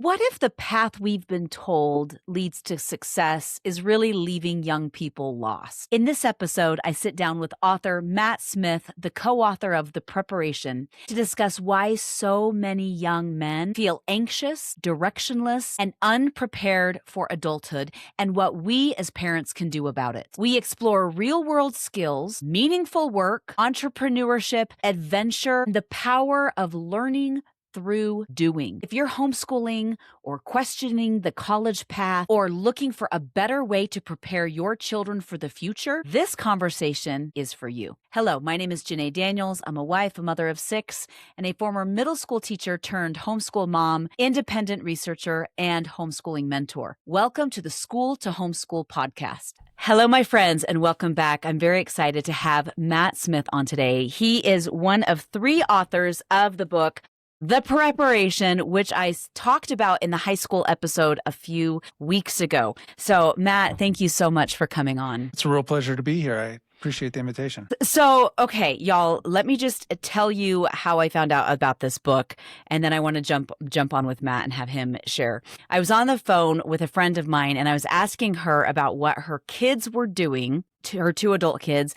What if the path we've been told leads to success is really leaving young people lost? In this episode, I sit down with author Matt Smith, the co-author of The Preparation, to discuss why so many young men feel anxious, directionless, and unprepared for adulthood, and what we as parents can do about it. We explore real-world skills, meaningful work, entrepreneurship, adventure, and the power of learning through doing. If you're homeschooling or questioning the college path or looking for a better way to prepare your children for the future, this conversation is for you. Hello, my name is Janae Daniels. I'm a wife, a mother of 6, and a former middle school teacher turned homeschool mom, independent researcher, and homeschooling mentor. Welcome to the School to Homeschool podcast. Hello, my friends, and welcome back. I'm very excited to have Matt Smith on today. He is one of 3 authors of the book, The Preparation, which I talked about in the high school episode a few weeks ago. So, Matt, thank you so much for coming on. It's a real pleasure to be here. I appreciate the invitation. So, okay, y'all, let me just tell you how I found out about this book, and then I want to jump on with Matt and have him share. I was on the phone with a friend of mine, and I was asking her about what her kids were doing, to her 2 adult kids.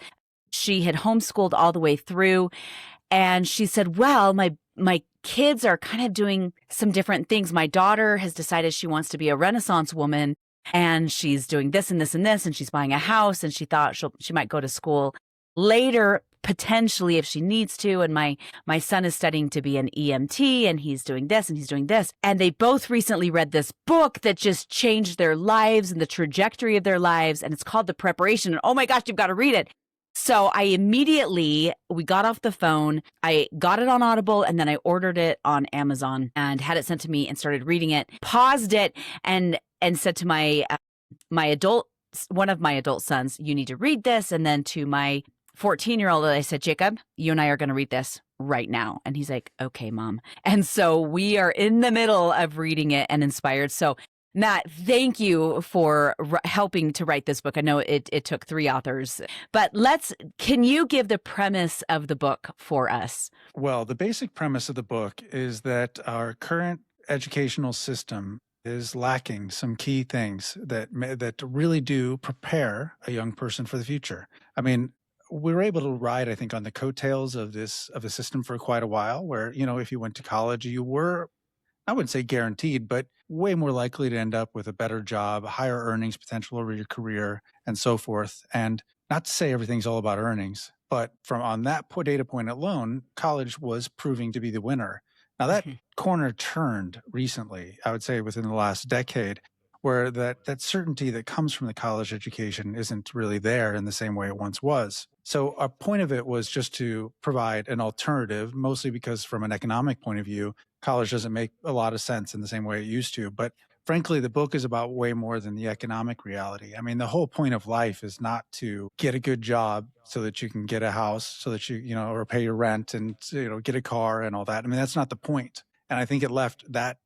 She had homeschooled all the way through, and she said, well, my kids are kind of doing some different things. My daughter has decided she wants to be a Renaissance woman, and she's doing this and this and this, and she's buying a house, and she thought she might go to school later, potentially, if she needs to. And my son is studying to be an EMT, and he's doing this and he's doing this. And they both recently read this book that just changed their lives and the trajectory of their lives. And it's called The Preparation. And oh my gosh, you've got to read it. So we got off the phone, I got it on Audible, and then I ordered it on Amazon and had it sent to me and started reading it, paused it, and said to one of my adult sons, you need to read this. And then to my 14-year-old, I said, Jacob, you and I are going to read this right now. And he's like, okay, Mom. And so we are in the middle of reading it and inspired. So Matt, thank you for helping to write this book. I know it took 3 authors, but can you give the premise of the book for us? Well, the basic premise of the book is that our current educational system is lacking some key things that really do prepare a young person for the future. I mean, we were able to ride, I think, on the coattails of the system for quite a while, where, if you went to college, you were, I wouldn't say guaranteed, but way more likely to end up with a better job, higher earnings potential over your career, and so forth. And not to say everything's all about earnings, but on that data point alone, college was proving to be the winner. Now that corner turned recently, I would say within the last decade, where that certainty that comes from the college education isn't really there in the same way it once was. So our point of it was just to provide an alternative, mostly because from an economic point of view, college doesn't make a lot of sense in the same way it used to. But frankly, the book is about way more than the economic reality. I mean, the whole point of life is not to get a good job so that you can get a house, so that or pay your rent and, get a car and all that. I mean, that's not the point. And I think it left that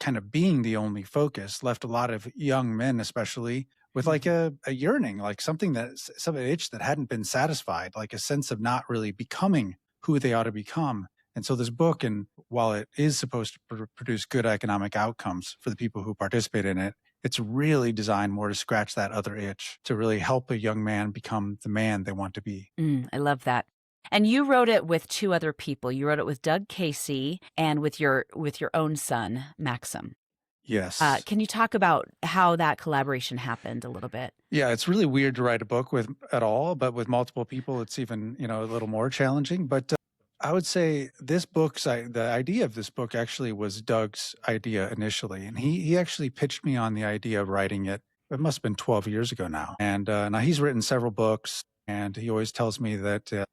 kind of being the only focus, left a lot of young men, especially, with like a yearning, like some itch that hadn't been satisfied, like a sense of not really becoming who they ought to become. And so this book, and while it is supposed to produce good economic outcomes for the people who participate in it, it's really designed more to scratch that other itch, to really help a young man become the man they want to be. I love that. And you wrote it with 2 other people. You wrote it with Doug Casey and with your own son, Maxim. Yes. Can you talk about how that collaboration happened a little bit? Yeah, it's really weird to write a book at all, but with multiple people, it's even, a little more challenging. But I would say the idea of this book actually was Doug's idea initially. And he actually pitched me on the idea of writing it. It must have been 12 years ago now. And now he's written several books, and he always tells me that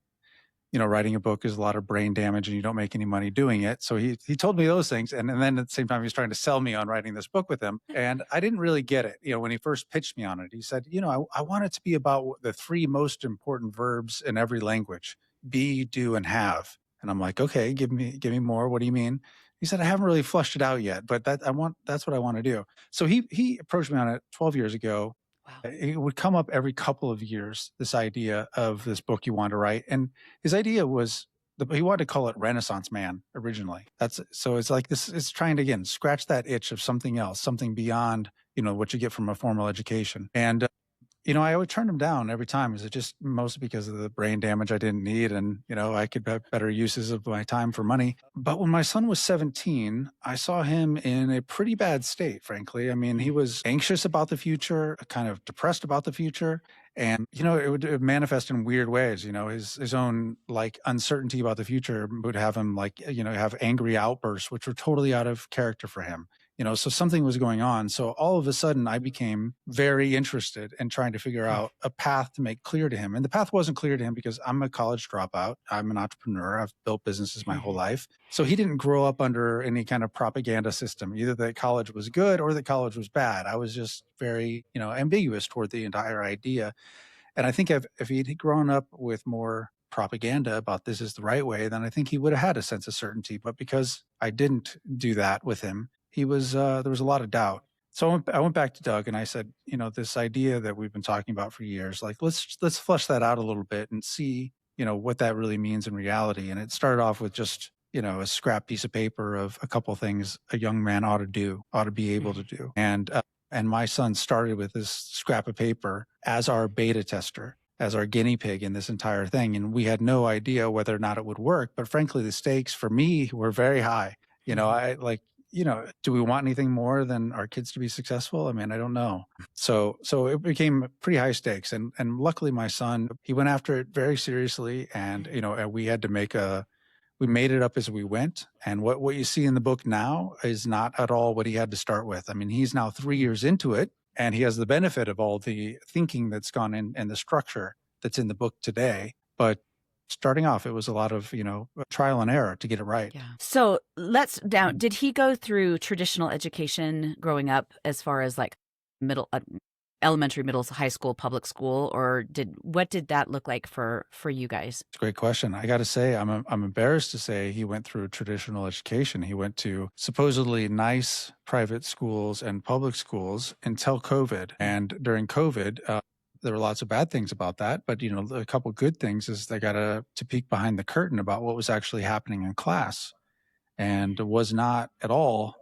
writing a book is a lot of brain damage and you don't make any money doing it. So he told me those things. And then at the same time, he was trying to sell me on writing this book with him. And I didn't really get it. When he first pitched me on it, he said, I want it to be about the 3 most important verbs in every language: be, do, and have. And I'm like, okay, give me more. What do you mean? He said, I haven't really flushed it out yet, but that's what I want to do. So he approached me on it 12 years ago. Wow. It would come up every couple of years, this idea of this book you want to write. And his idea was he wanted to call it Renaissance Man originally. So it's like this, it's trying to, again, scratch that itch of something else, something beyond, what you get from a formal education. And I would turn him down every time. Is it just mostly because of the brain damage I didn't need, and I could have better uses of my time for money. But when my son was 17, I saw him in a pretty bad state. Frankly, I mean, he was anxious about the future, kind of depressed about the future, and it would manifest in weird ways. His own like uncertainty about the future would have him like have angry outbursts, which were totally out of character for him. So something was going on. So all of a sudden I became very interested in trying to figure out a path to make clear to him. And the path wasn't clear to him because I'm a college dropout. I'm an entrepreneur. I've built businesses my whole life. So he didn't grow up under any kind of propaganda system, either that college was good or that college was bad. I was just very, ambiguous toward the entire idea. And I think if he'd grown up with more propaganda about this is the right way, then I think he would have had a sense of certainty. But because I didn't do that with him, he was there was a lot of doubt. So I went back to Doug and I said, this idea that we've been talking about for years, like let's flesh that out a little bit and see, what that really means in reality. And it started off with just, a scrap piece of paper of a couple things a young man ought to be able to do. And my son started with this scrap of paper as our beta tester, as our guinea pig in this entire thing. And we had no idea whether or not it would work. But frankly, the stakes for me were very high. Do we want anything more than our kids to be successful? I mean, I don't know. So it became pretty high stakes. And luckily my son, he went after it very seriously. And, and we had to we made it up as we went. And what you see in the book now is not at all what he had to start with. I mean, he's now 3 years into it and he has the benefit of all the thinking that's gone in and the structure that's in the book today. But starting off, it was a lot of, trial and error to get it right. Yeah. So did he go through traditional education growing up as far as like elementary, middle, high school, public school, or what did that look like for you guys? It's a great question. I got to say, I'm embarrassed to say he went through traditional education. He went to supposedly nice private schools and public schools until COVID. And during COVID, there were lots of bad things about that, but a couple good things is they got to peek behind the curtain about what was actually happening in class, and was not at all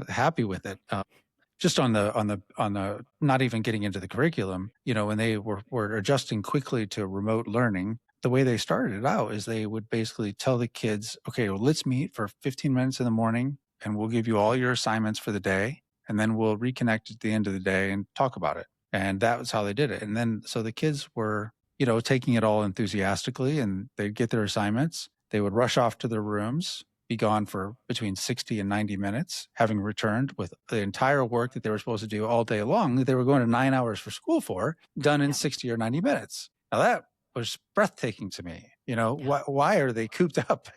happy with it. Just on the not even getting into the curriculum, when they were adjusting quickly to remote learning, the way they started it out is they would basically tell the kids, okay, well, let's meet for 15 minutes in the morning and we'll give you all your assignments for the day, and then we'll reconnect at the end of the day and talk about it. And that was how they did it. And then, so the kids were, taking it all enthusiastically, and they'd get their assignments. They would rush off to their rooms, be gone for between 60 and 90 minutes, having returned with the entire work that they were supposed to do all day long, that they were going to 9 hours for school for, done in 60 or 90 minutes. Now that was breathtaking to me. Why are they cooped up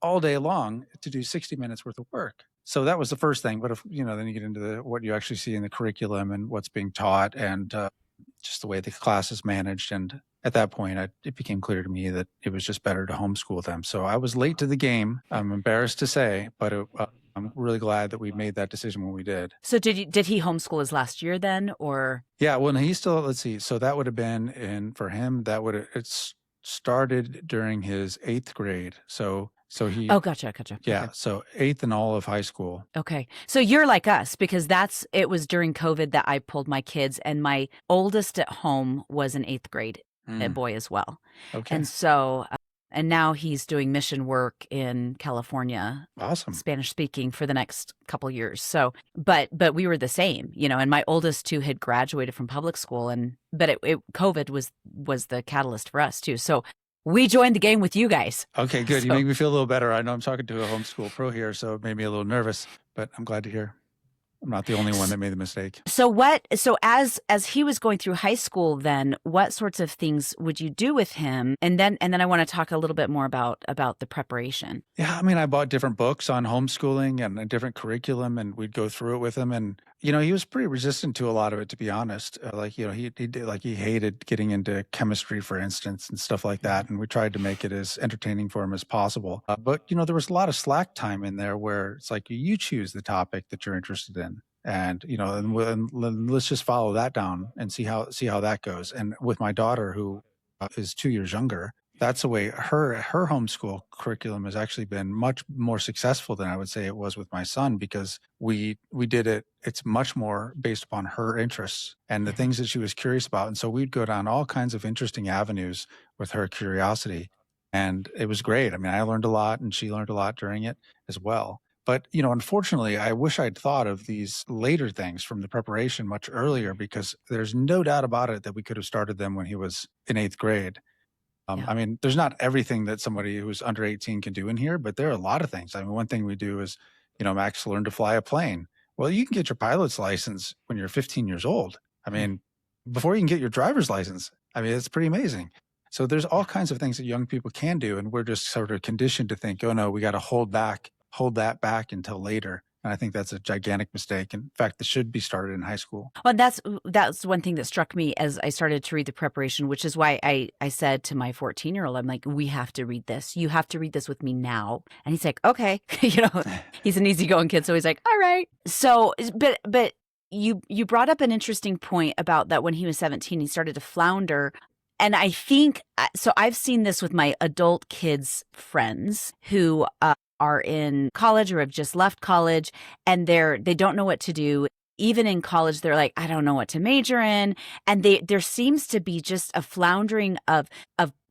all day long to do 60 minutes worth of work? So that was the first thing. But if, then you get into what you actually see in the curriculum and what's being taught and just the way the class is managed. And at that point, it became clear to me that it was just better to homeschool them. So I was late to the game. I'm embarrassed to say, but I'm really glad that we made that decision when we did. So did he homeschool his last year then, or? Yeah, well, he still, let's see. So that would have been for him, it's started during his 8th grade. So he. Oh, gotcha. Yeah. Okay. So 8th and all of high school. Okay. So you're like us, because it was during COVID that I pulled my kids, and my oldest at home was in 8th grade, a boy as well. Okay. And so, and now he's doing mission work in California. Awesome. Spanish speaking for the next couple years. So, but we were the same, and my oldest too had graduated from public school, but COVID was the catalyst for us too. So we joined the game with you guys. Okay, good. You make me feel a little better. I know I'm talking to a homeschool pro here, so it made me a little nervous, but I'm glad to hear I'm not the only one that made the mistake. So as he was going through high school, then what sorts of things would you do with him? And then I want to talk a little bit more about the preparation. Yeah, I mean, I bought different books on homeschooling and a different curriculum, and we'd go through it with him. And he was pretty resistant to a lot of it, to be honest. He hated getting into chemistry, for instance, and stuff like that. And we tried to make it as entertaining for him as possible. But there was a lot of slack time in there where it's like you choose the topic that you're interested in. And let's just follow that down and see how that goes. And with my daughter, who is 2 years younger, that's the way her homeschool curriculum has actually been much more successful than I would say it was with my son, because we did it. It's much more based upon her interests and the Yeah. things that she was curious about. And so we'd go down all kinds of interesting avenues with her curiosity. And it was great. I mean, I learned a lot and she learned a lot during it as well. But, unfortunately, I wish I'd thought of these later things from the preparation much earlier, because there's no doubt about it that we could have started them when he was in 8th grade. Yeah. I mean, there's not everything that somebody who's under 18 can do in here, but there are a lot of things. I mean, one thing we do is, Max learned to fly a plane. Well, you can get your pilot's license when you're 15 years old. I Hmm. mean, before you can get your driver's license. I mean, it's pretty amazing. So there's all kinds of things that young people can do, and we're just sort of conditioned to think, oh no, we got to hold that back until later. And I think that's a gigantic mistake. In fact, this should be started in high school. Well, that's one thing that struck me as I started to read the preparation, which is why I said to my 14-year-old, I'm like, we have to read this. You have to read this with me now. And he's like, okay. He's an easygoing kid, so he's like, all right. So, but you brought up an interesting point about that when he was 17, he started to flounder. And I think so. I've seen this with my adult kids' friends who are in college or have just left college, and they don't know what to do. Even in college, they're like, I don't know what to major in. And there seems to be just a floundering of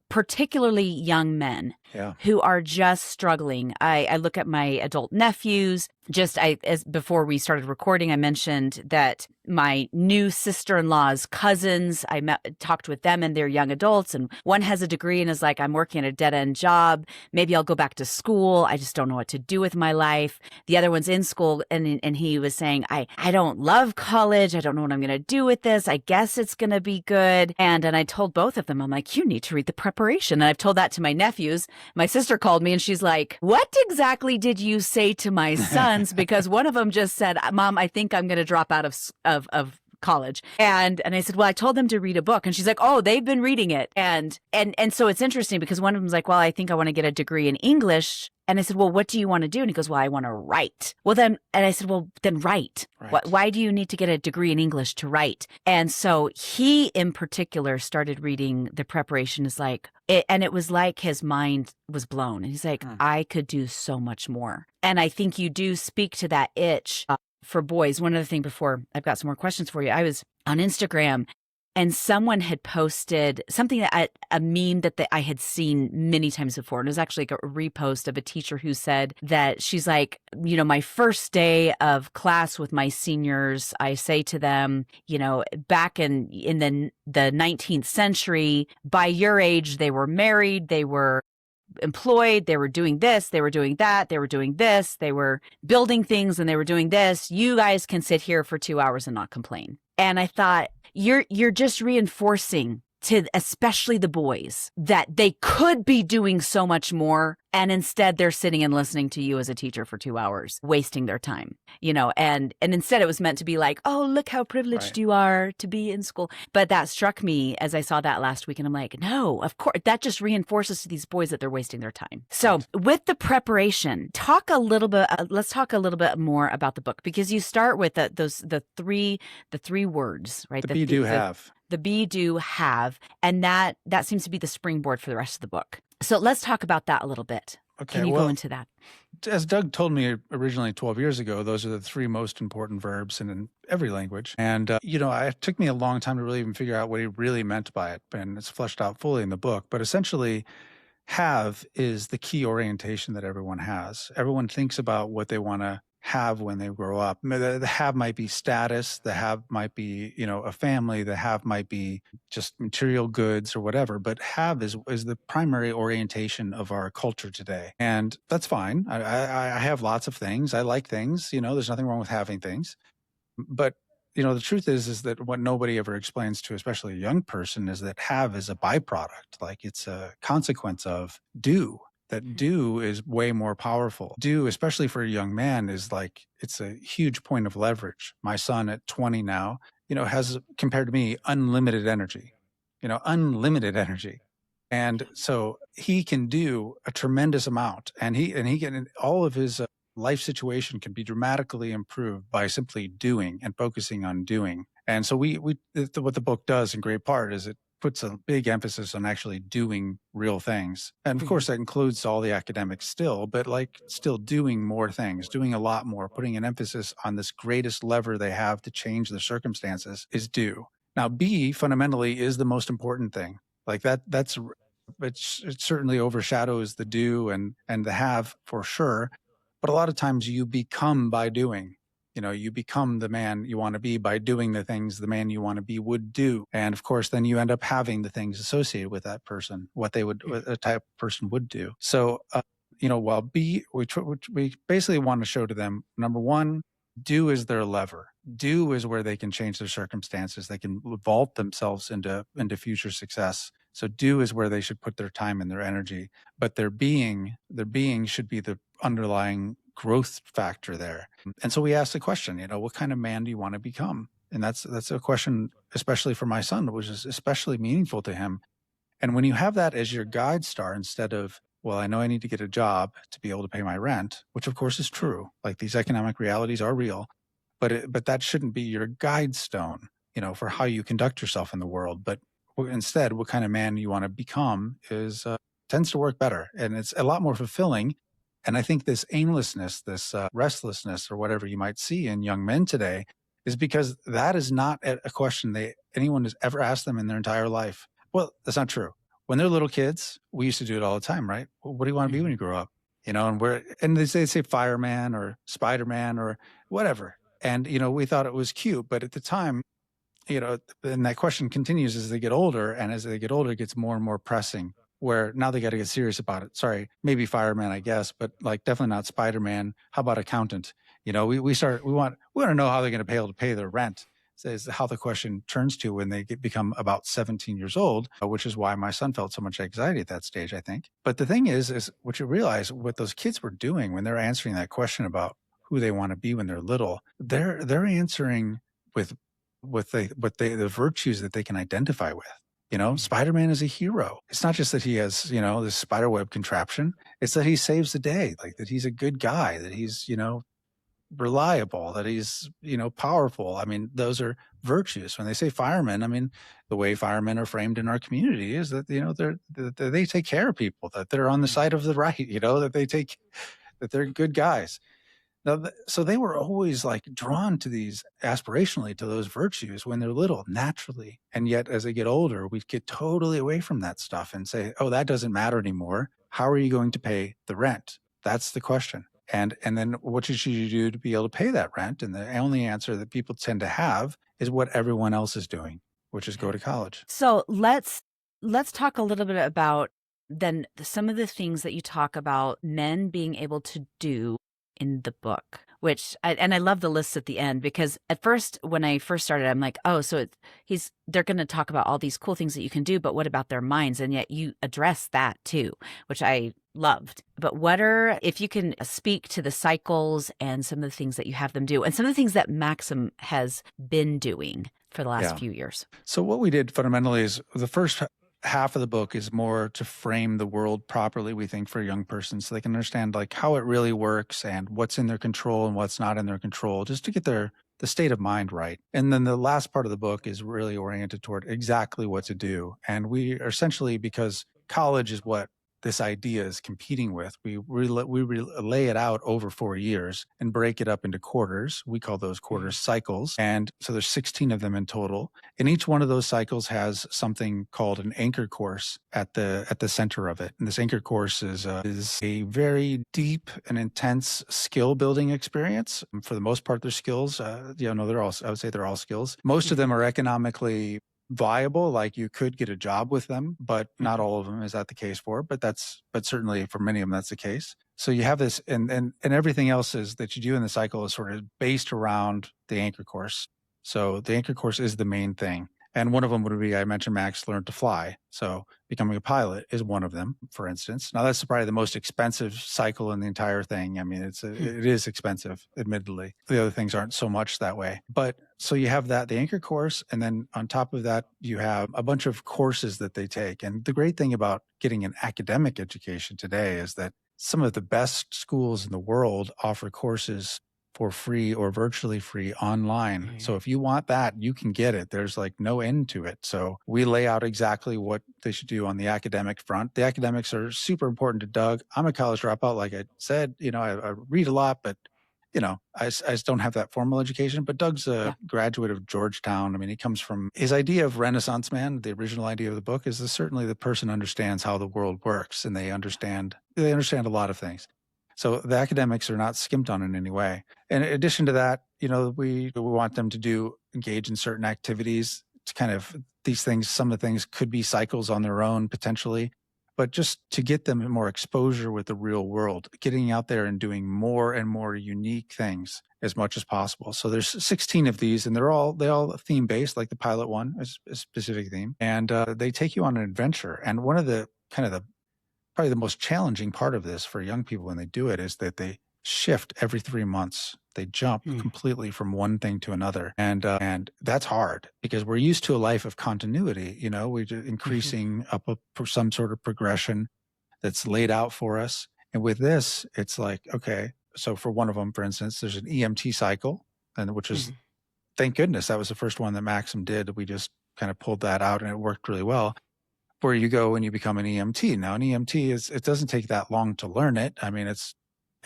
particularly young men Yeah. who are just struggling. I look at my adult nephews. As before we started recording, I mentioned that my new sister-in-law's cousins, talked with them, and they're young adults, and one has a degree and is like, I'm working at a dead-end job. Maybe I'll go back to school. I just don't know what to do with my life. The other one's in school, and he was saying, I don't love college. I don't know what I'm going to do with this. I guess it's going to be good. And I told both of them, I'm like, you need to read the preparation. And I've told that to my nephews. My sister called me and she's like, what exactly did you say to my sons? Because one of them just said, Mom, I think I'm going to drop out of college. And I said, well, I told them to read a book. And she's like, oh, they've been reading it. And so it's interesting because one of them's like, well, I think I want to get a degree in English. And I said, well, what do you want to do? And he goes, well, I want to write. Well, then, and I said, well, then write. Right. Why do you need to get a degree in English to write? And so he in particular started reading the preparation and it was like his mind was blown. And he's like, I could do so much more. And I think you do speak to that itch for boys. One other thing before I've got some more questions for you. I was on Instagram and someone had posted something a meme that I had seen many times before. And it was actually like a repost of a teacher who said that she's like, my first day of class with my seniors, I say to them, back in the 19th century, by your age, they were married, they were employed, they were doing this, they were doing that, they were doing this, they were building things and they were doing this. You guys can sit here for 2 hours and not complain. And I thought, you're just reinforcing to especially the boys that they could be doing so much more. And instead they're sitting and listening to you as a teacher for 2 hours, wasting their time, and instead it was meant to be like, oh, look how privileged Right. you are to be in school. But that struck me as I saw that last week. And I'm like, no, of course, that just reinforces to these boys that they're wasting their time. So with the preparation, let's talk a little bit more about the book, because you start with the three words, right? The be, do, have. The be, do, have. And that seems to be the springboard for the rest of the book. So let's talk about that a little bit. Okay, Can you well, go into that? As Doug told me originally 12 years ago, those are the three most important verbs in every language. And, it took me a long time to really even figure out what he really meant by it. And it's fleshed out fully in the book. But essentially, have is the key orientation that everyone has. Everyone thinks about what they want to have when they grow up. The have might be status. The have might be, a family. The have might be just material goods or whatever. But have is the primary orientation of our culture today. And that's fine. I have lots of things. I like things. There's nothing wrong with having things. But the truth is that what nobody ever explains to, especially a young person, is that have is a byproduct. Like it's a consequence of do. That do is way more powerful. Do, especially for a young man, is like, it's a huge point of leverage. My son at 20 now, has, compared to me, unlimited energy. And so he can do a tremendous amount, and he can, all of his life situation can be dramatically improved by simply doing and focusing on doing. And so what the book does in great part is it puts a big emphasis on actually doing real things. And of Mhm. course, that includes all the academics still, but like still doing more things, doing a lot more, putting an emphasis on this greatest lever they have to change their circumstances is do. Now, B fundamentally is the most important thing. Like that's it certainly overshadows the do and the have for sure. But a lot of times you become by doing. You become the man you want to be by doing the things the man you want to be would do. And of course, then you end up having the things associated with that person, what a type of person would do. So, while B, we basically want to show to them, number one, do is their lever. Do is where they can change their circumstances. They can vault themselves into future success. So do is where they should put their time and their energy. But their being should be the underlying growth factor there. And so we asked the question, what kind of man do you want to become? And that's a question, especially for my son, which is especially meaningful to him. And when you have that as your guide star instead of, well, I know I need to get a job to be able to pay my rent, which of course is true. Like these economic realities are real, but that shouldn't be your guide stone, for how you conduct yourself in the world. But instead, what kind of man you want to become tends to work better, and it's a lot more fulfilling. And I think this aimlessness, this restlessness, or whatever you might see in young men today, is because that is not a question anyone has ever asked them in their entire life. Well, that's not true. When they're little kids, we used to do it all the time, right? Well, what do you want to be when you grow up? And they say fireman or Spider-Man or whatever. And, we thought it was cute, but at the time, and that question continues as they get older. And as they get older, it gets more and more pressing, where now they got to get serious about it. Sorry, maybe fireman, I guess, but like definitely not Spider-Man. How about accountant? We want to know how they're going to be able to pay their rent. Is how the question turns to when they become about 17 years old, which is why my son felt so much anxiety at that stage, I think. But the thing is what you realize, what those kids were doing when they're answering that question about who they want to be when they're little, they're answering with the virtues that they can identify with. Spider-Man is a hero. It's not just that he has, this spiderweb contraption. It's that he saves the day, like that he's a good guy, that he's, reliable, that he's, powerful. I mean, those are virtues. When they say firemen, I mean, the way firemen are framed in our community is that, they take care of people, that they're on the side of the right, that they're good guys. Now, so they were always like drawn to these aspirationally to those virtues when they're little, naturally. And yet as they get older, we get totally away from that stuff and say, oh, that doesn't matter anymore. How are you going to pay the rent? That's the question. And then what should you do to be able to pay that rent? And the only answer that people tend to have is what everyone else is doing, which is go to college. So let's talk a little bit about then some of the things that you talk about men being able to do in the book, which I love the list at the end, because at first, when I first started, I'm like, oh, so they're going to talk about all these cool things that you can do, but what about their minds? And yet you address that too, which I loved. But if you can speak to the cycles and some of the things that you have them do, and some of the things that Maxim has been doing for the last few years. So what we did fundamentally is the first half of the book is more to frame the world properly, we think, for a young person, so they can understand like how it really works and what's in their control and what's not in their control, just to get the state of mind right. And then the last part of the book is really oriented toward exactly what to do. And we are essentially, because college is what this idea is competing with, we lay it out over 4 years and break it up into quarters. We call those quarters cycles. And so there's 16 of them in total. And each one of those cycles has something called an anchor course at the center of it. And this anchor course is a very deep and intense skill building experience. For the most part, they're skills. I would say they're all skills. Most of them are economically viable, like you could get a job with them, but not all of them is that the case for. But certainly for many of them, that's the case. So you have this, and everything else is that you do in the cycle is sort of based around the anchor course. So the anchor course is the main thing. And one of them would be, I mentioned Max learned to fly. So becoming a pilot is one of them, for instance. Now that's probably the most expensive cycle in the entire thing. I mean, it is expensive, admittedly. The other things aren't so much that way. But so you have the anchor course. And then on top of that, you have a bunch of courses that they take. And the great thing about getting an academic education today is that some of the best schools in the world offer courses for free or virtually free online. So Mhm. if you want that, you can get it. There's like no end to it. So we lay out exactly what they should do on the academic front. The academics are super important to Doug. I'm a college dropout, like I said. I read a lot, but I just don't have that formal education. But Doug's a Yeah. graduate of Georgetown. I mean, he comes from his idea of Renaissance man. The original idea of the book is that certainly the person understands how the world works, and they understand a lot of things. So the academics are not skimped on in any way. And in addition to that, we want them to engage in certain activities to kind of these things. Some of the things could be cycles on their own potentially, but just to get them more exposure with the real world, getting out there and doing more and more unique things as much as possible. So there's 16 of these, and they all theme based, like the pilot one is a specific theme, and they take you on an adventure. And one of the probably the most challenging part of this for young people when they do it is that they shift every 3 months. They jump Hmm. completely from one thing to another. And that's hard because we're used to a life of continuity. We're increasing up some sort of progression that's laid out for us. And with this, it's like, okay, so for one of them, for instance, there's an EMT cycle, and which is, Mhm. thank goodness, that was the first one that Maxim did. We just kind of pulled that out and it worked really well, where you go when you become an EMT. Now, an EMT it doesn't take that long to learn it. I mean, it's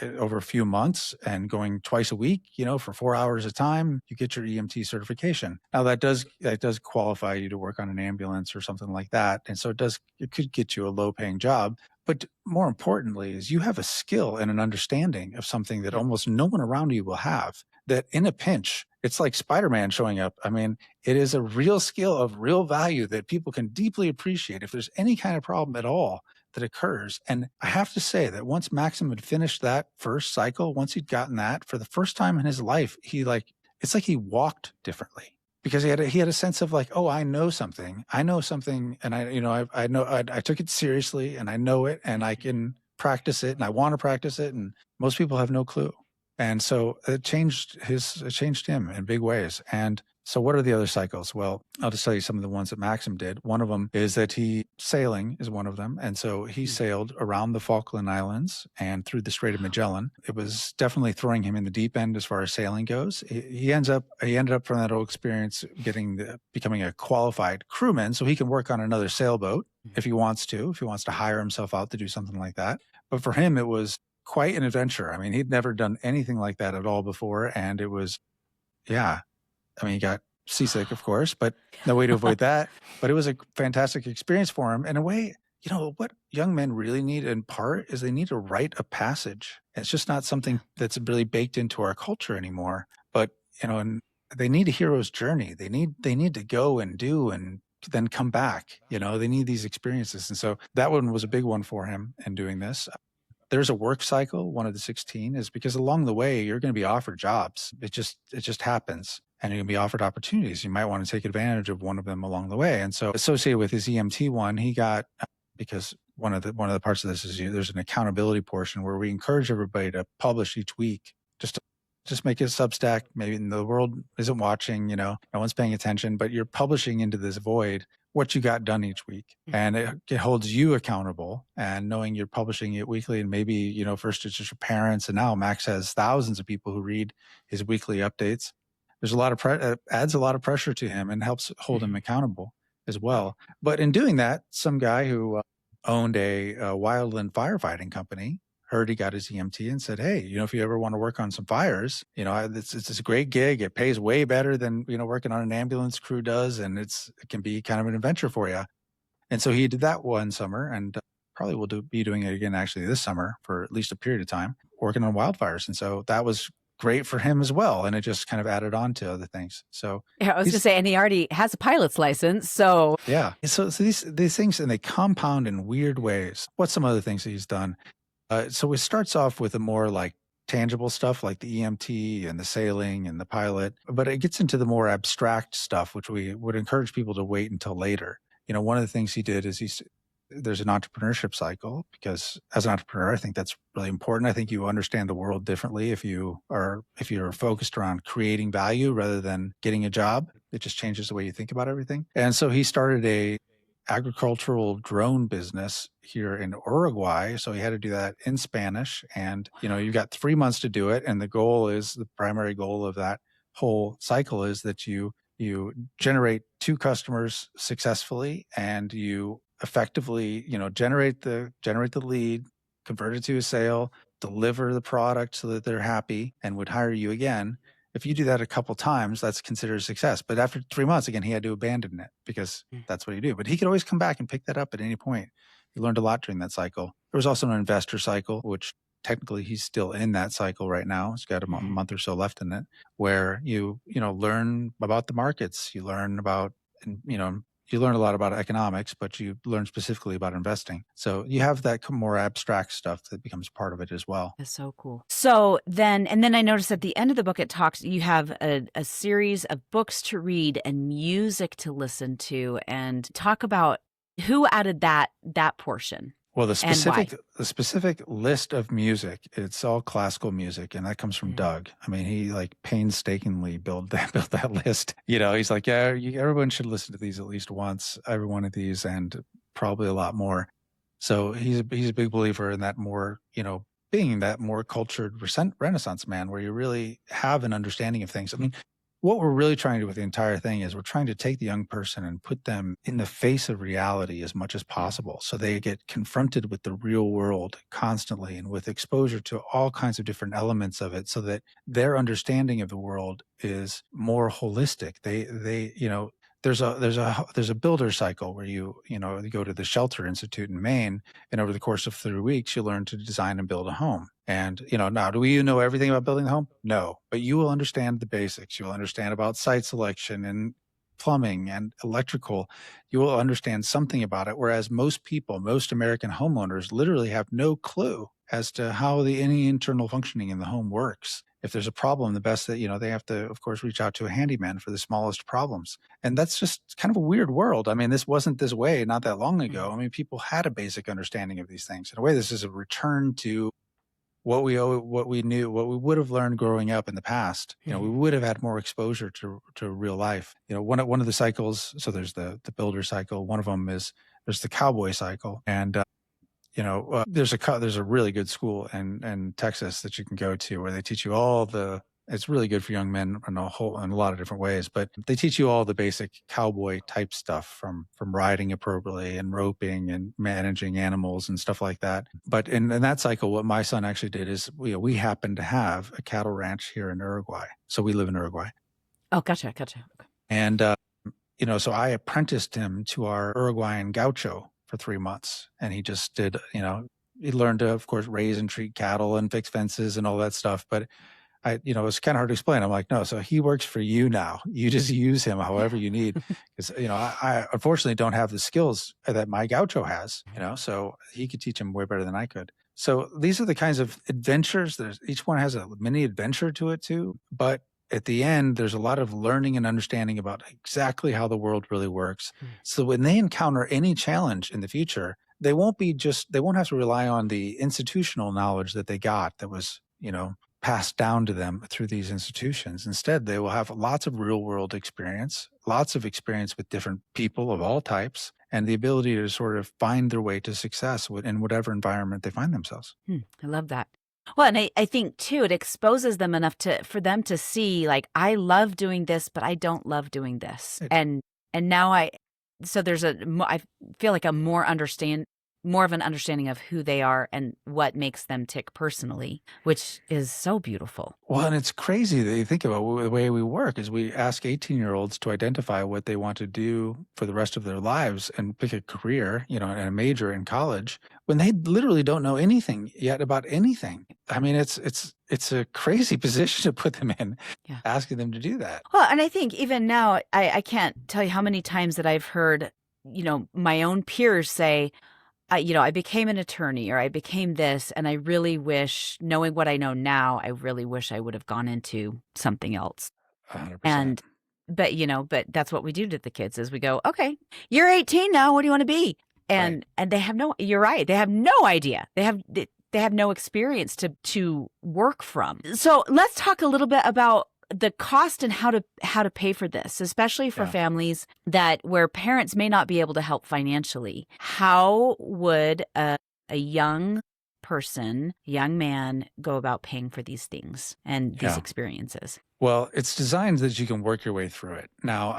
over a few months and going twice a week, for 4 hours a time, you get your EMT certification. Now that does qualify you to work on an ambulance or something like that. And so it could get you a low paying job. But more importantly is you have a skill and an understanding of something that almost no one around you will have, that in a pinch, it's like Spider-Man showing up. I mean, it is a real skill of real value that people can deeply appreciate if there's any kind of problem at all that occurs. And I have to say that once Maxim had finished that first cycle, once he'd gotten that for the first time in his life, it's like he walked differently because he had a sense of like, oh, I know something, and I took it seriously and I know it and I can practice it and I want to practice it. And most people have no clue. And so it changed him in big ways. And so what are the other cycles? Well, I'll just tell you some of the ones that Maxim did. One of them is that sailing is one of them. And so he sailed around the Falkland Islands and through the Strait of Magellan. It was definitely throwing him in the deep end as far as sailing goes. He ended up from that whole experience becoming a qualified crewman so he can work on another sailboat if he wants to hire himself out to do something like that. But for him, it was quite an adventure. I mean, he'd never done anything like that at all before. And it was, yeah. I mean, he got seasick, of course, but no way to avoid that. But it was a fantastic experience for him. In a way, what young men really need in part is they need to write a passage. It's just not something that's really baked into our culture anymore. But, and they need a hero's journey. They need to go and do and then come back. They need these experiences. And so that one was a big one for him in doing this. There's a work cycle. One of the 16 is because along the way, you're going to be offered jobs. It just happens. And you're going to be offered opportunities. You might want to take advantage of one of them along the way. And so associated with his EMT one, he got, because one of the parts of this is there's an accountability portion where we encourage everybody to publish each week, just make a Substack. Maybe the world isn't watching, no one's paying attention, but you're publishing into this void what you got done each week. And it holds you accountable, and knowing you're publishing it weekly, and maybe, first it's just your parents. And now Max has thousands of people who read his weekly updates. There's a lot of adds a lot of pressure to him and helps hold him accountable as well. But in doing that, some guy who owned a wildland firefighting company heard he got his EMT and said, hey, if you ever want to work on some fires, it's a great gig. It pays way better than, working on an ambulance crew does. And it can be kind of an adventure for you. And so he did that one summer, and probably will be doing it again actually this summer for at least a period of time, working on wildfires. And so that was great for him as well. And it just kind of added on to other things. So Yeah, I was going to say, and he already has a pilot's license. So yeah. So these things, and they compound in weird ways. What's some other things that he's done? So it starts off with a more like tangible stuff like the EMT and the sailing and the pilot, but it gets into the more abstract stuff, which we would encourage people to wait until later. One of the things he did is there's an entrepreneurship cycle, because as an entrepreneur, I think that's really important. I think you understand the world differently if you're focused around creating value rather than getting a job. It just changes the way you think about everything. And so he started agricultural drone business here in Uruguay. So he had to do that in Spanish. And, you've got 3 months to do it. And the primary goal of that whole cycle is that you generate 2 customers successfully, and you effectively, generate the lead, convert it to a sale, deliver the product so that they're happy and would hire you again. If you do that a couple times, that's considered success. But after 3 months, again, he had to abandon it because that's what you do. But he could always come back and pick that up at any point. He learned a lot during that cycle. There was also an investor cycle, which technically he's still in that cycle right now. He's got a month or so left in it, where you learn about the markets. You learn about, you learn a lot about economics, but you learn specifically about investing. So you have that more abstract stuff that becomes part of it as well. That's so cool. So then I noticed at the end of the book, you have a series of books to read and music to listen to, and talk about who added that portion. Well, the specific list of music, it's all classical music, and that comes from Doug. I mean, he painstakingly built that list. He's like, everyone should listen to these at least once, every one of these, and probably a lot more. So he's a big believer in that more, being that more cultured Renaissance man, where you really have an understanding of things. I mean, what we're really trying to do with the entire thing is we're trying to take the young person and put them in the face of reality as much as possible, so they get confronted with the real world constantly and with exposure to all kinds of different elements of it, so that their understanding of the world is more holistic. There's a builder cycle where you go to the Shelter Institute in Maine, and over the course of 3 weeks, you learn to design and build a home. And, now, do you know everything about building a home? No, but you will understand the basics. You will understand about site selection and plumbing and electrical. You will understand something about it. Whereas most American homeowners literally have no clue as to how any internal functioning in the home works. If there's a problem, the best that, they have to, of course, reach out to a handyman for the smallest problems. And that's just kind of a weird world. I mean, this wasn't this way not that long ago. I mean, people had a basic understanding of these things. In a way, this is a return to what we knew, what we would have learned growing up in the past. We would have had more exposure to real life. One of the cycles, so there's the builder cycle. One of them there's the cowboy cycle. And there's a really good school in Texas that you can go to, where they teach you it's really good for young men in a lot of different ways, but they teach you all the basic cowboy type stuff from riding appropriately and roping and managing animals and stuff like that. But in that cycle, what my son actually did is we happen to have a cattle ranch here in Uruguay. So we live in Uruguay. Oh, gotcha. Okay. And, so I apprenticed him to our Uruguayan gaucho for 3 months. And he just did, he learned to, of course, raise and treat cattle and fix fences and all that stuff. But it's kind of hard to explain. I'm like, no, so he works for you now. You just use him however you need. Because, I unfortunately don't have the skills that my gaucho has, so he could teach him way better than I could. So these are the kinds of adventures. Each one has a mini adventure to it too. But at the end, there's a lot of learning and understanding about exactly how the world really works. So when they encounter any challenge in the future, they won't have to rely on the institutional knowledge that they got that was, passed down to them through these institutions. Instead, they will have lots of real world experience, lots of experience with different people of all types, and the ability to sort of find their way to success in whatever environment they find themselves. I love that. Well, and I think too, it exposes them enough for them to see, like, I love doing this, but I don't love doing this. And now I feel like I'm more of an understanding of who they are and what makes them tick personally, which is so beautiful. Well, and it's crazy that you think about the way we work is we ask 18-year-olds to identify what they want to do for the rest of their lives and pick a career, and a major in college, when they literally don't know anything yet about anything. I mean, it's a crazy position to put them in, asking them to do that. Well, and I think even now, I can't tell you how many times that I've heard, my own peers say, I became an attorney, or I became this, and I really wish, knowing what I know now, I really wish I would have gone into something else. 100%. But that's what we do to the kids is we go, okay, you're 18 now. What do you want to be? And they have you're right. They have no idea. They have no experience to work from. So let's talk a little bit about the cost and how to pay for this, especially for Yeah. families where parents may not be able to help financially. How would a young man go about paying for these things and these Yeah. experiences? Well, it's designed that you can work your way through it. Now,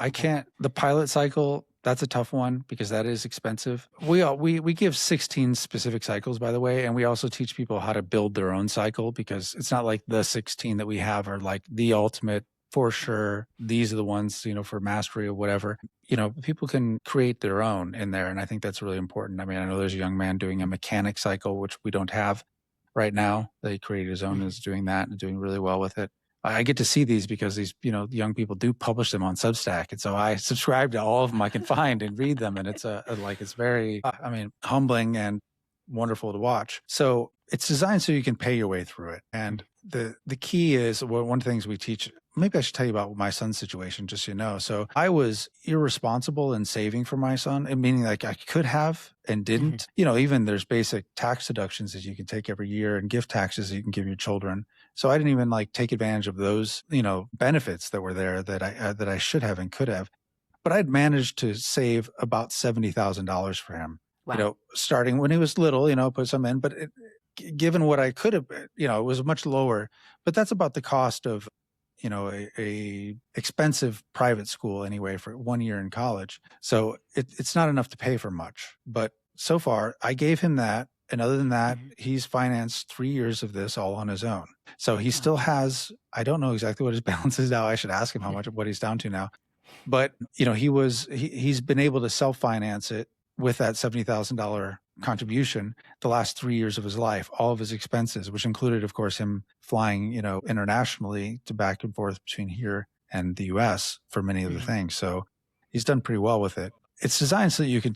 the pilot cycle, that's a tough one because that is expensive. We give 16 specific cycles, by the way, and we also teach people how to build their own cycle because it's not like the 16 that we have are like the ultimate for sure. These are the ones, for mastery or whatever. People can create their own in there. And I think that's really important. I mean, I know there's a young man doing a mechanic cycle, which we don't have right now. They created his own, is doing that and doing really well with it. I get to see these because these, young people do publish them on Substack. And so I subscribe to all of them I can find and read them. And it's it's very, humbling and wonderful to watch. So it's designed so you can pay your way through it. And the key is, one of the things we teach, maybe I should tell you about my son's situation, just so you know. So I was irresponsible in saving for my son, meaning like I could have and didn't. Even there's basic tax deductions that you can take every year and gift taxes that you can give your children. So I didn't even take advantage of those, benefits that were there that I should have and could have. But I'd managed to save about $70,000 for him. Wow. Starting when he was little, put some in, but given what I could have, it was much lower. But that's about the cost of, a expensive private school anyway for 1 year in college. So it's not enough to pay for much. But so far, I gave him that. And other than that, he's financed 3 years of this all on his own. So he still has, I don't know exactly what his balance is now. I should ask him what he's down to now. But, he's been able to self-finance it with that $70,000 contribution the last 3 years of his life, all of his expenses, which included, of course, him flying, internationally to back and forth between here and the US for many of the things. So he's done pretty well with it. It's designed so that you can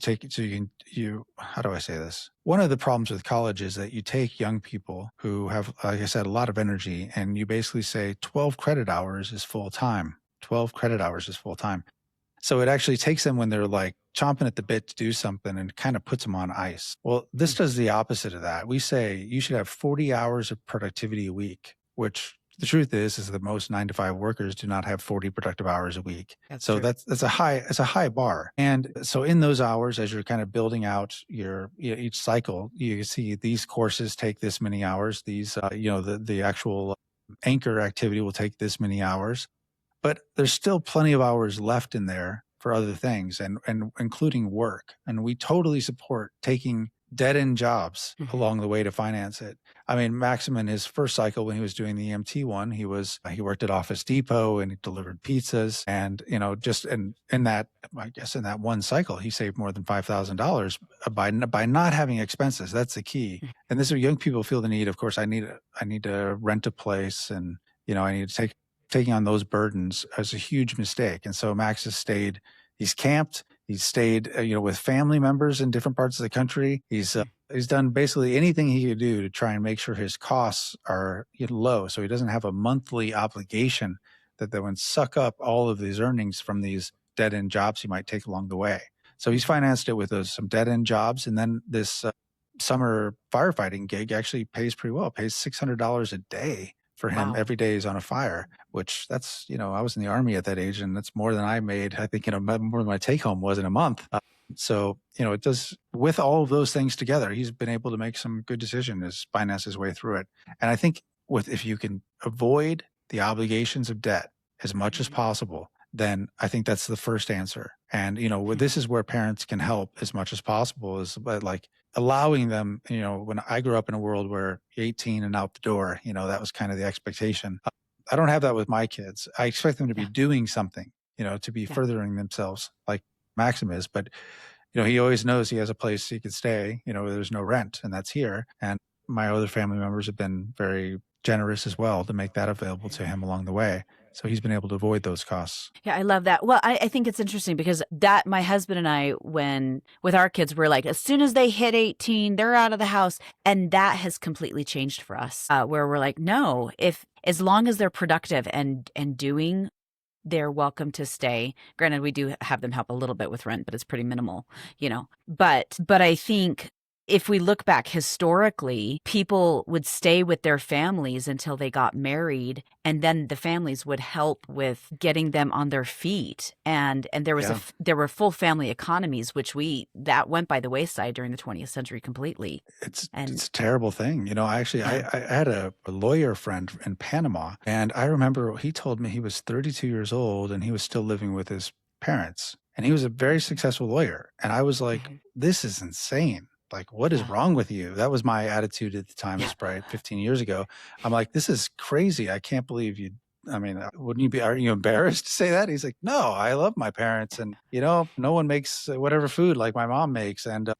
how do I say this? One of the problems with college is that you take young people who have, like I said, a lot of energy, and you basically say 12 credit hours is full time. 12 credit hours is full time. So it actually takes them when they're chomping at the bit to do something and kind of puts them on ice. Well, this does the opposite of that. We say you should have 40 hours of productivity a week, which the truth is that most 9-to-5 workers do not have 40 productive hours a week. That's a high bar. And so in those hours, as you're kind of building out your each cycle, you see these courses take this many hours. These, the actual anchor activity will take this many hours. But there's still plenty of hours left in there for other things and including work. And we totally support taking dead-end jobs along the way to finance it. I mean, Maxim in his first cycle when he was doing the EMT one, he worked at Office Depot and he delivered pizzas. And, just in that one cycle, he saved more than $5,000 by not having expenses. That's the key. And this is where young people feel the need. Of course, I need to rent a place and, I need to taking on those burdens is a huge mistake. And so Max he's camped, he's stayed, with family members in different parts of the country. He's done basically anything he could do to try and make sure his costs are low. So he doesn't have a monthly obligation that would suck up all of these earnings from these dead end jobs he might take along the way. So he's financed it with some dead end jobs. And then this summer firefighting gig actually pays pretty well. It pays $600 a day for him. Wow. Every day he's on a fire, which that's, I was in the Army at that age, and that's more than I made. I think, more than my take home was in a month. So, it does, with all of those things together, he's been able to make some good decisions, finance his way through it. And I think if you can avoid the obligations of debt as much as possible, then I think that's the first answer. And, this is where parents can help as much as possible, is allowing them, when I grew up in a world where 18 and out the door, that was kind of the expectation. I don't have that with my kids. I expect them to be doing something, to be furthering themselves like Maxim is. But, he always knows he has a place he can stay, where there's no rent, and that's here. And my other family members have been very generous as well to make that available to him along the way. So he's been able to avoid those costs. Yeah, I love that. Well, I think it's interesting because my husband and I, with our kids, we're like, as soon as they hit 18, they're out of the house. And that has completely changed for us, where we're like, no, as long as they're productive and doing, they're welcome to stay. Granted, we do have them help a little bit with rent, but it's pretty minimal, But I think if we look back historically, people would stay with their families until they got married, and then the families would help with getting them on their feet. And there was Yeah. there were full family economies, which that went by the wayside during the 20th century completely. It's And a terrible thing. I had a lawyer friend in Panama, and I remember he told me he was 32 years old and he was still living with his parents. And he was a very successful lawyer. And I was like, this is insane. Like, what is wrong with you? That was my attitude at the time. It's probably 15 years ago. I'm like, this is crazy. I can't believe you. I mean, aren't you embarrassed to say that? He's like, no, I love my parents. And, no one makes whatever food like my mom makes. And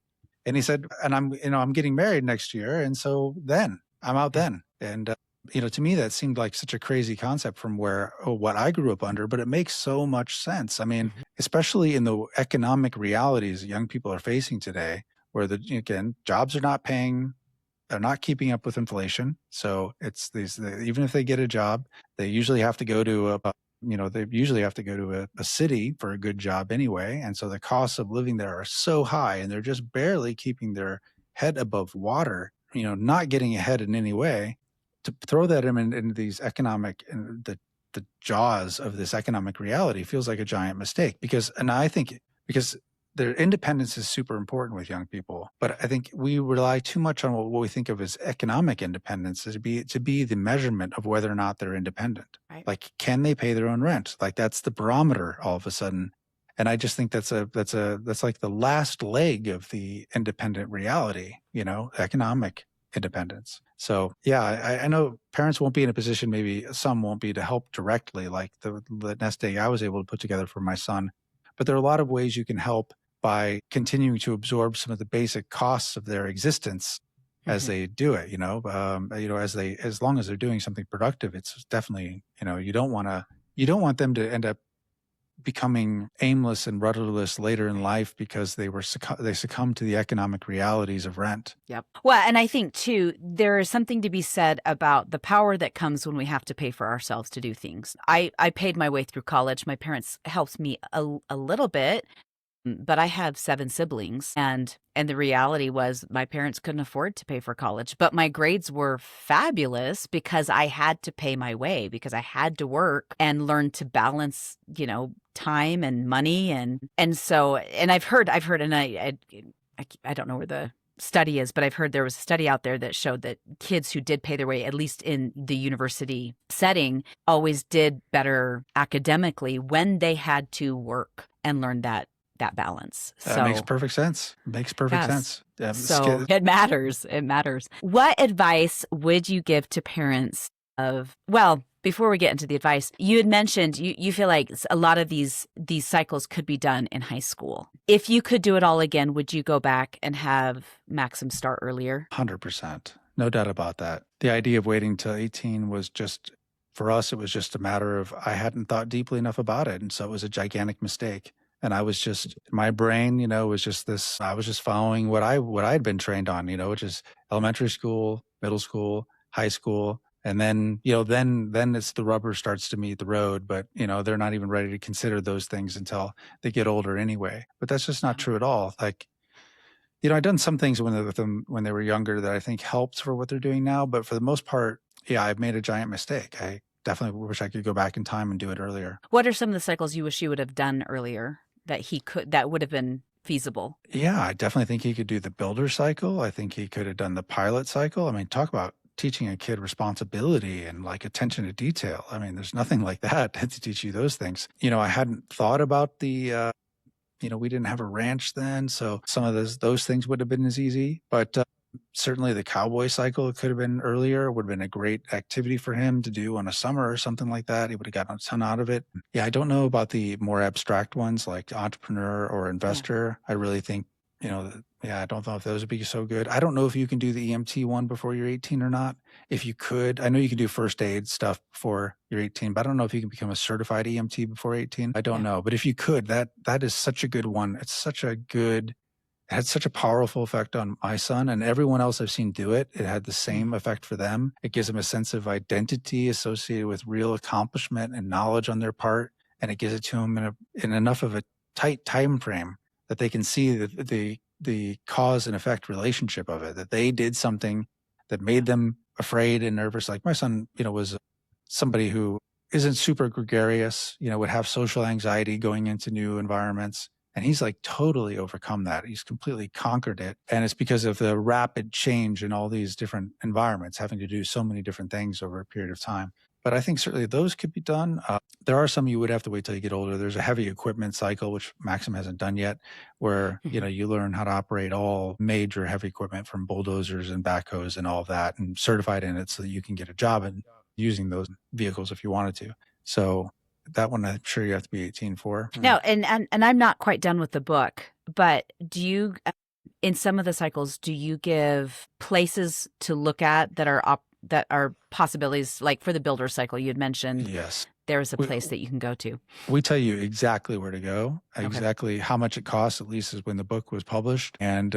he said, and I'm getting married next year. And so then I'm out then. And, to me, that seemed like such a crazy concept from what I grew up under, but it makes so much sense. I mean, especially in the economic realities young people are facing today, where again, jobs are not paying, they're not keeping up with inflation. So it's even if they get a job, they usually have to go to a city for a good job anyway. And so the costs of living there are so high, and they're just barely keeping their head above water, not getting ahead in any way. To throw that into these economic and the jaws of this economic reality feels like a giant mistake, because their independence is super important with young people. But I think we rely too much on what we think of as economic independence to be the measurement of whether or not they're independent. Right. Like, can they pay their own rent? Like, that's the barometer all of a sudden. And I just think that's like the last leg of the independent reality, economic independence. So I know parents won't be in a position, maybe some won't be, to help directly, like the nest egg I was able to put together for my son. But there are a lot of ways you can help by continuing to absorb some of the basic costs of their existence as they do it. As long as they're doing something productive, it's definitely, you don't want them to end up becoming aimless and rudderless later in life because they succumb to the economic realities of rent. Yep. Well, and I think too, there is something to be said about the power that comes when we have to pay for ourselves to do things. I paid my way through college. My parents helped me a little bit, but I have 7 siblings, and the reality was my parents couldn't afford to pay for college, but my grades were fabulous because I had to pay my way, because I had to work and learn to balance, time and money. And I've heard, and I don't know where the study is, but I've heard there was a study out there that showed that kids who did pay their way, at least in the university setting, always did better academically when they had to work and learn that balance. That makes perfect sense. Sense. So it matters. It matters. What advice would you give to parents before we get into the advice, you had mentioned you feel like a lot of these cycles could be done in high school. If you could do it all again, would you go back and have Maxim start earlier? 100%. No doubt about that. The idea of waiting till 18 was just, for us, it was just a matter of I hadn't thought deeply enough about it. And so it was a gigantic mistake. And I was just, my brain, was just this, I was just following what I'd been trained on, which is elementary school, middle school, high school. And then, then it's the rubber starts to meet the road, but, they're not even ready to consider those things until they get older anyway. But that's just not true at all. Like, I've done some things with them when they were younger that I think helped for what they're doing now. But for the most part, I've made a giant mistake. I definitely wish I could go back in time and do it earlier. What are some of the cycles you wish you would have done earlier that would have been feasible? Yeah, I definitely think he could do the builder cycle. I think he could have done the pilot cycle. I mean, talk about teaching a kid responsibility and like attention to detail. I mean, there's nothing like that to teach you those things. I hadn't thought about the, we didn't have a ranch then. So some of those things would have been as easy, but certainly the cowboy cycle could have been earlier. It would have been a great activity for him to do on a summer or something like that. He would have gotten a ton out of it. Yeah, I don't know about the more abstract ones like entrepreneur or investor. I really think, I don't know if those would be so good. I don't know if you can do the EMT one before you're 18 or not. If you could, I know you can do first aid stuff before you're 18, but I don't know if you can become a certified EMT before 18. I don't know. But if you could, that is such a good one. It had such a powerful effect on my son and everyone else I've seen do it. It had the same effect for them. It gives them a sense of identity associated with real accomplishment and knowledge on their part. And it gives it to them in enough of a tight time frame that they can see the the cause and effect relationship of it, that they did something that made them afraid and nervous. Like my son, was somebody who isn't super gregarious, would have social anxiety going into new environments. And he's like totally overcome that. He's completely conquered it. And it's because of the rapid change in all these different environments, having to do so many different things over a period of time. But I think certainly those could be done. There are some you would have to wait till you get older. There's a heavy equipment cycle, which Maxim hasn't done yet, where, you learn how to operate all major heavy equipment from bulldozers and backhoes and all of that, and certified in it so that you can get a job in using those vehicles if you wanted to. So that one, I'm sure you have to be 18 for. No, and I'm not quite done with the book, but do you, in some of the cycles, do you give places to look at that are possibilities? Like for the builder cycle, you had mentioned. Yes. There's a place that you can go to. We tell you exactly where to go, Okay. exactly how much it costs, at least is when the book was published, and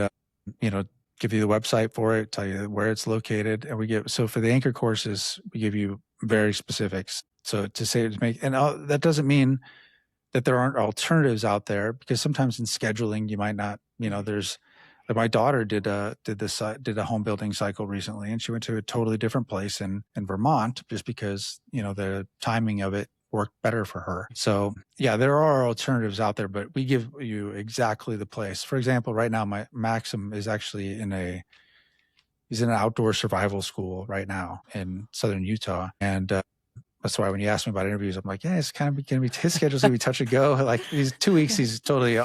give you the website for it, tell you where it's located, and so for the anchor courses, we give you very specifics. So that doesn't mean that there aren't alternatives out there, because sometimes in scheduling you might not, there's. My daughter did a home building cycle recently, and she went to a totally different place in Vermont just because, the timing of it worked better for her. So yeah, there are alternatives out there, but we give you exactly the place. For example, right now, my Maxim is actually he's in an outdoor survival school right now in southern Utah. And that's why when you ask me about interviews, I'm like, yeah, it's kind of going to be, his schedule's going to be touch and go. Like these 2 weeks, he's totally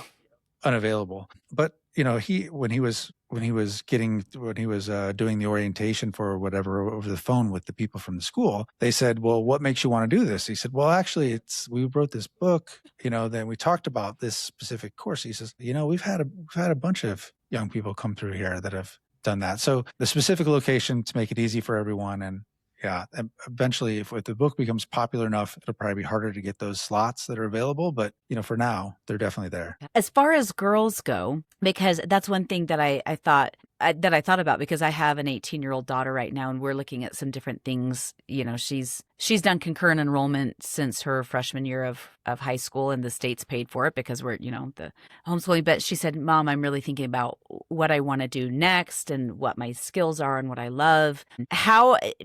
unavailable. But when he was doing the orientation for whatever over the phone with the people from the school, they said, well, what makes you want to do this? He said, well, actually we wrote this book, then we talked about this specific course. He says, we've had a bunch of young people come through here that have done that. So the specific location to make it easy for everyone. And yeah, eventually if the book becomes popular enough, it'll probably be harder to get those slots that are available. But, for now, they're definitely there. As far as girls go, because that's one thing that I thought about, because I have an 18-year-old daughter right now, and we're looking at some different things. She's done concurrent enrollment since her freshman year of high school, and the state's paid for it because we're, the homeschooling. But she said, Mom, I'm really thinking about what I want to do next and what my skills are and what I love.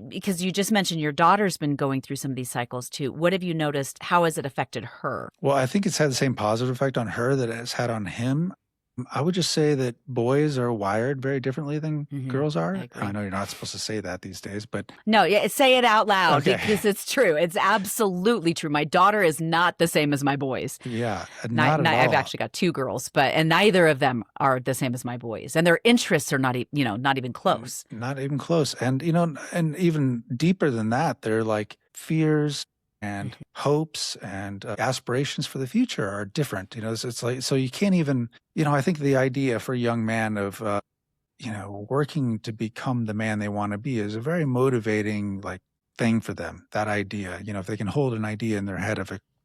Because you just mentioned your daughter's been going through some of these cycles too. What have you noticed? How has it affected her? Well, I think it's had the same positive effect on her that it's had on him. I would just say that boys are wired very differently than girls are. I know you're not supposed to say that these days, but... No, yeah, say it out loud, because it's true. It's absolutely true. My daughter is not the same as my boys. Yeah, not at all. I've actually got 2 girls, and neither of them are the same as my boys. And their interests are not even close. Not even close. And, and even deeper than that, they're like fears and hopes and aspirations for the future are different. It's like, so you can't even, I think the idea for a young man of, working to become the man they want to be is a very motivating thing for them. That idea, if they can hold an idea in their head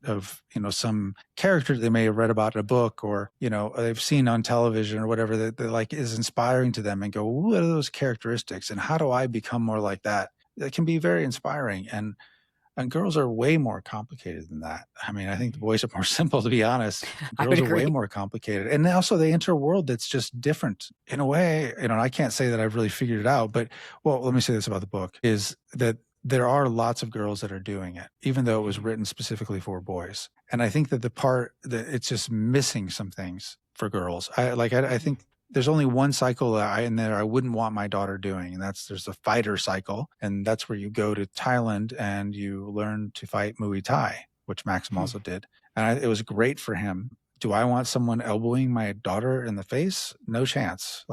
of some character they may have read about in a book, or, they've seen on television or whatever that is inspiring to them, and go, what are those characteristics and how do I become more like that? That can be very inspiring. And girls are way more complicated than that. I mean, I think the boys are more simple, to be honest. Girls are way more complicated. And also they enter a world that's just different in a way. I can't say that I've really figured it out, but let me say this about the book, is that there are lots of girls that are doing it, even though it was written specifically for boys. And I think that the part that it's just missing some things for girls. I think there's only one cycle in there I wouldn't want my daughter doing, and there's a fighter cycle, and that's where you go to Thailand and you learn to fight Muay Thai, which Maxim also did. And it was great for him. Do I want someone elbowing my daughter in the face? No chance.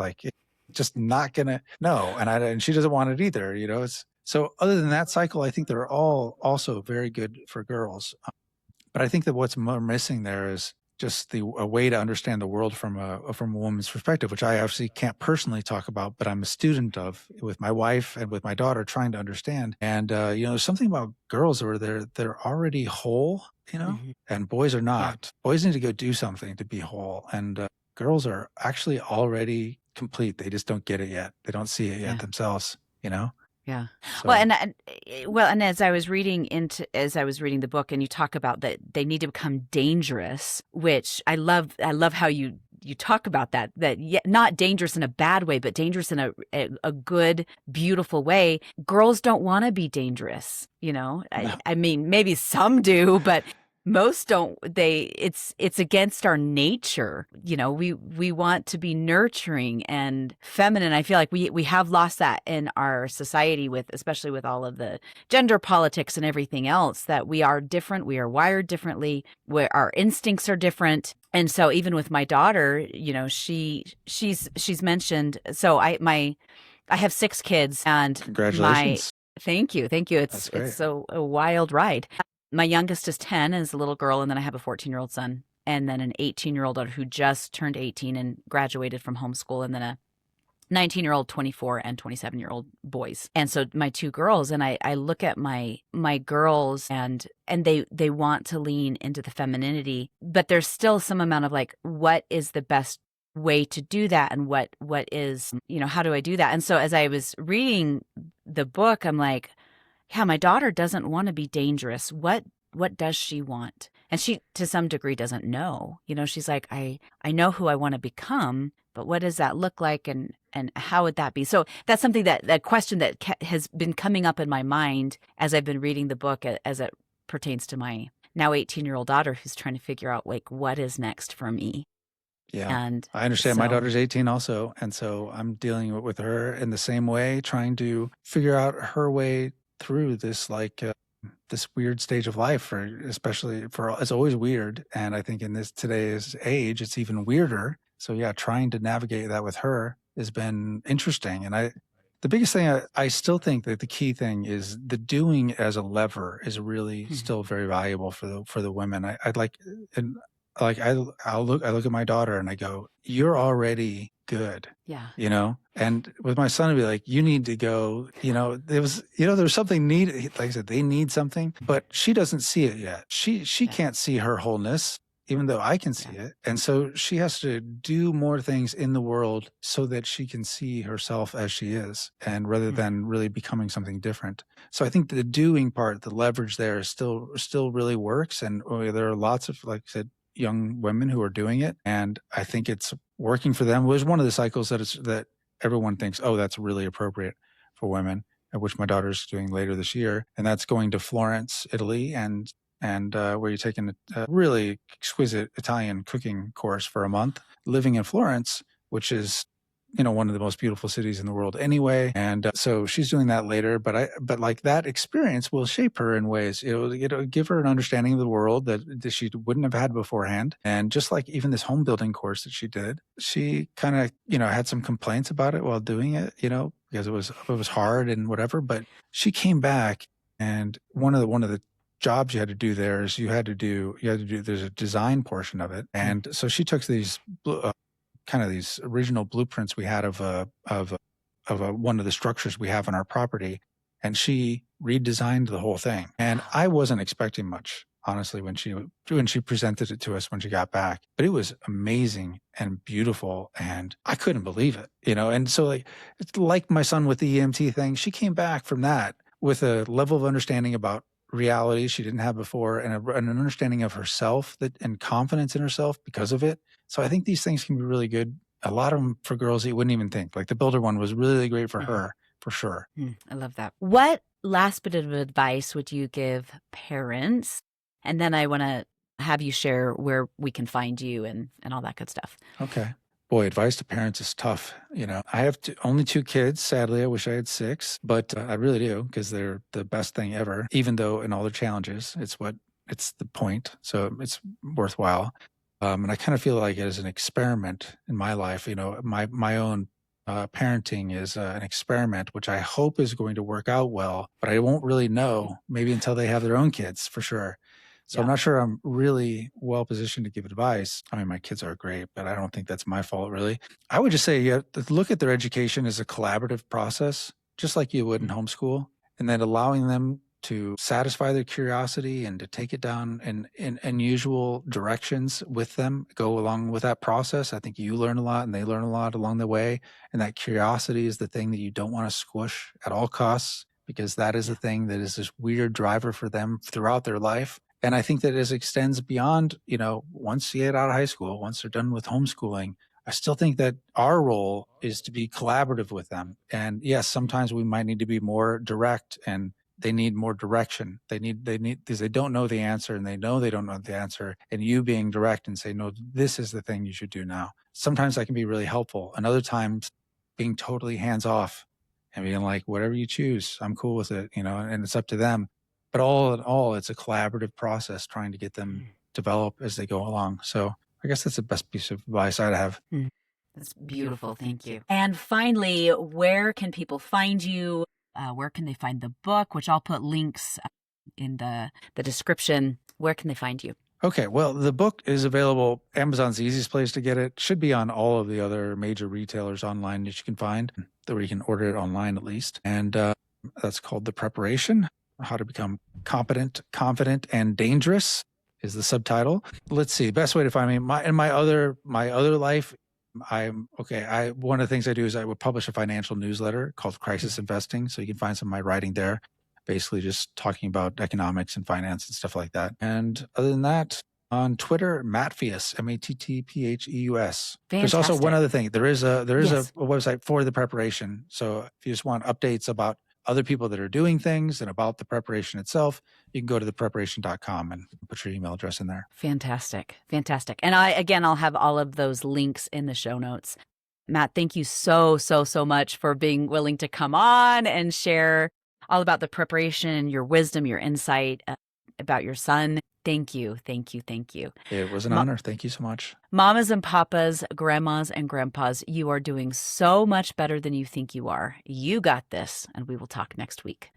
Just not gonna. No, and she doesn't want it either. So other than that cycle, I think they're all also very good for girls. But I think that what's more missing there is just a way to understand the world from a woman's perspective, which I obviously can't personally talk about, but I'm a student of with my wife and with my daughter, trying to understand. And there's something about girls where they're already whole, and boys are not. Yeah. Boys need to go do something to be whole, and girls are actually already complete. They just don't get it yet. They don't see it yet themselves. Yeah. So. And as I was reading the book, and you talk about that they need to become dangerous, which I love how you you talk about that not dangerous in a bad way, but dangerous in a good, beautiful way. Girls don't want to be dangerous. No. I mean, maybe some do, but most don't. It's against our nature. We want to be nurturing and feminine. I feel like we have lost that in our society, especially with all of the gender politics and everything else, that we are different. We are wired differently, where our instincts are different. And so even with my daughter, she's mentioned, so I have 6 kids, and Congratulations. Thank you. That's great. It's a wild ride. My youngest is 10 and is a little girl, and then I have a 14-year-old son, and then an 18-year-old daughter who just turned 18 and graduated from homeschool, and then a 19-year-old, 24, and 27-year-old boys. And so my 2 girls, and I look at my girls, and they want to lean into the femininity, but there's still some amount of like, what is the best way to do that, and what is, how do I do that? And so as I was reading the book, I'm like, yeah, my daughter doesn't want to be dangerous. What does she want? And she, to some degree, doesn't know. She's like, I know who I want to become, but what does that look like, and how would that be? So that's something that question that has been coming up in my mind as I've been reading the book, as it pertains to my now 18-year-old daughter, who's trying to figure out, like, what is next for me. Yeah, and I understand. My daughter's 18 also, and so I'm dealing with her in the same way, trying to figure out her way through this, this weird stage of life, especially for it's always weird, and I think in today's age it's even weirder. So yeah, trying to navigate that with her has been interesting. And the biggest thing, I still think that the key thing is the doing as a lever is really still very valuable for the women. I'd like, and like I look at my daughter and I go, you're already good. Yeah. And with my son, I'd be like, you need to go, there's something needed. Like I said, they need something, but she doesn't see it yet. She can't see her wholeness, even though I can see it. And so she has to do more things in the world so that she can see herself as she is, and rather than really becoming something different. So I think the doing part, the leverage there still really works. And there are lots of, like I said, young women who are doing it, and I think it's working for them. It was one of the cycles that everyone thinks, oh, that's really appropriate for women, which my daughter's doing later this year, and that's going to Florence, Italy, and where you're taking a really exquisite Italian cooking course for a month, living in Florence, which is one of the most beautiful cities in the world anyway. And so she's doing that later, but like that experience will shape her in ways. It'll give her an understanding of the world that she wouldn't have had beforehand. And just like even this home building course that she did, she kind of, had some complaints about it while doing it, because it was hard and whatever, but she came back, and one of the jobs you had to do there is you had to do there's a design portion of it. And so she took these kind of these original blueprints we had of one of the structures we have on our property, and she redesigned the whole thing. And I wasn't expecting much, honestly, when she presented it to us when she got back, but it was amazing and beautiful, and I couldn't believe it, And so it's like my son with the EMT thing, she came back from that with a level of understanding about reality she didn't have before, and an understanding of herself and confidence in herself because of it. So I think these things can be really good. A lot of them for girls that you wouldn't even think. Like the builder one was really great for her, for sure. I love that. What last bit of advice would you give parents? And then I want to have you share where we can find you and all that good stuff. Okay. Boy, advice to parents is tough. I have only 2 kids. Sadly, I wish I had 6, but I really do, because they're the best thing ever, even though in all their challenges, it's the point. So it's worthwhile. And I kind of feel like it is an experiment in my life. My own parenting is an experiment, which I hope is going to work out well, but I won't really know maybe until they have their own kids, for sure. So I'm not sure I'm really well positioned to give advice. I mean, my kids are great, but I don't think that's my fault, really. I would just say, look at their education as a collaborative process, just like you would in homeschool, and then allowing them to satisfy their curiosity and to take it down in unusual directions with them, go along with that process. I think you learn a lot and they learn a lot along the way. And that curiosity is the thing that you don't want to squish at all costs, because that is the thing that is this weird driver for them throughout their life. And I think that as it extends beyond, once you get out of high school, once they're done with homeschooling, I still think that our role is to be collaborative with them. And yes, sometimes we might need to be more direct, and they need more direction. They need, because they don't know the answer, and they know they don't know the answer. And you being direct and say, no, this is the thing you should do now. Sometimes that can be really helpful. And other times being totally hands off and being like, whatever you choose, I'm cool with it, and it's up to them. But all in all, it's a collaborative process trying to get them develop as they go along. So I guess that's the best piece of advice I'd have. That's beautiful. Thank you. And finally, where can people find you? Where can they find the book, which I'll put links in the description. Where can they find you? Okay, well, the book is available. Amazon's the easiest place to get it. Should be on all of the other major retailers online that you can find, where you can order it online at least. And that's called The Preparation: How to Become Competent, Confident, and Dangerous is the subtitle. Let's see, best way to find me. In my other life, one of the things I do is I would publish a financial newsletter called Crisis Investing. So you can find some of my writing there, basically just talking about economics and finance and stuff like that. And other than that, on Twitter, Mattpheus, Mattpheus. There's also one other thing. There is a website for The Preparation. So if you just want updates about other people that are doing things and about the preparation itself, you can go to thepreparation.com and put your email address in there. Fantastic. And I'll have all of those links in the show notes. Matt, thank you so much for being willing to come on and share all about the preparation, your wisdom, your insight about your son. Thank you. It was an honor. Thank you so much. Mamas and papas, grandmas and grandpas, you are doing so much better than you think you are. You got this, and we will talk next week.